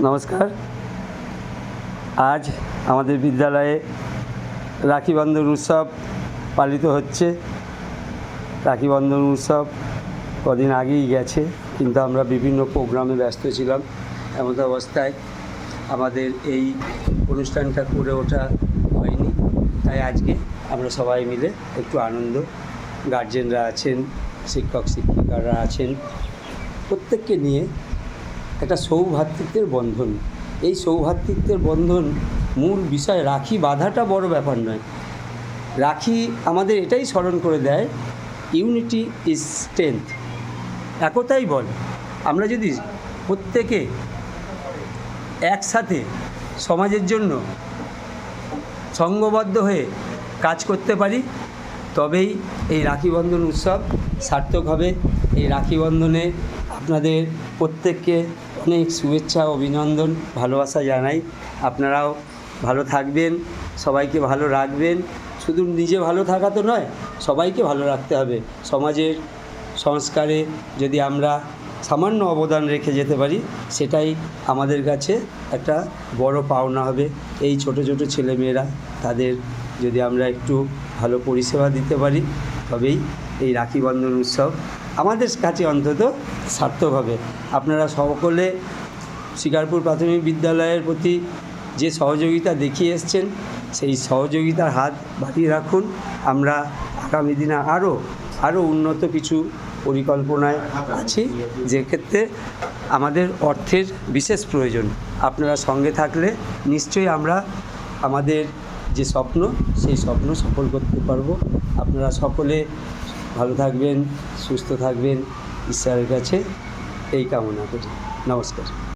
নমস্কার। আজ আমাদের বিদ্যালয়ে রাখি বন্ধন উৎসব পালিত হচ্ছে। রাখি বন্ধন উৎসব কদিন আগেই গেছে, কিন্তু আমরা বিভিন্ন প্রোগ্রামে ব্যস্ত ছিলাম। এমন অবস্থায় আমাদের এই অনুষ্ঠানটা করে ওঠা হয়নি। তাই আজকে আমরা সবাই মিলে একটু আনন্দ, গার্জেনরা আছেন, শিক্ষক শিক্ষিকারা আছেন, প্রত্যেককে নিয়ে একটা সৌভ্রাতৃত্বের বন্ধন। এই সৌভ্রাতৃত্বের বন্ধন মূল বিষয়। রাখি বাঁধাটা বড় ব্যাপার নয়। রাখি আমাদের এটাই স্মরণ করে দেয়, ইউনিটি ইজ স্ট্রেংথ, একতাই বল। আমরা যদি প্রত্যেকে একসাথে সমাজের জন্য সঙ্ঘবদ্ধ হয়ে কাজ করতে পারি, তবেই এই রাখি বন্ধন উৎসব সার্থক হবে। এই রাখি বন্ধনে আপনাদের প্রত্যেককে অনেক শুভেচ্ছা, অভিনন্দন, ভালোবাসা জানাই। আপনারাও ভালো থাকবেন, সবাইকে ভালো রাখবেন। শুধু নিজে ভালো থাকা তো নয়, সবাইকে ভালো রাখতে হবে। সমাজের সংস্কারে যদি আমরা সামান্য অবদান রেখে যেতে পারি, সেটাই আমাদের কাছে একটা বড় পাওনা হবে। এই ছোট ছোট ছেলেমেয়েরা, তাদের যদি আমরা একটু ভালো পরিষেবা দিতে পারি, তবেই এই রাখি বন্ধন উৎসব আমাদের কাছে অন্তত সার্থক হবে। আপনারা সকলে শিকারপুর প্রাথমিক বিদ্যালয়ের প্রতি যে সহযোগিতা দেখিয়ে এসছেন, সেই সহযোগিতার হাত বাড়িয়ে রাখুন। আমরা আগামী দিনে আরও উন্নত কিছু পরিকল্পনায় আছি, যে ক্ষেত্রে আমাদের অর্থের বিশেষ প্রয়োজন। আপনারা সঙ্গে থাকলে নিশ্চয়ই আমরা আমাদের যে স্বপ্ন, সেই স্বপ্ন সফল করতে পারবো। আপনারা সকলে ভালো থাকবেন, সুস্থ থাকবেন, ঈশ্বরের কাছে এই কামনা করি। নমস্কার।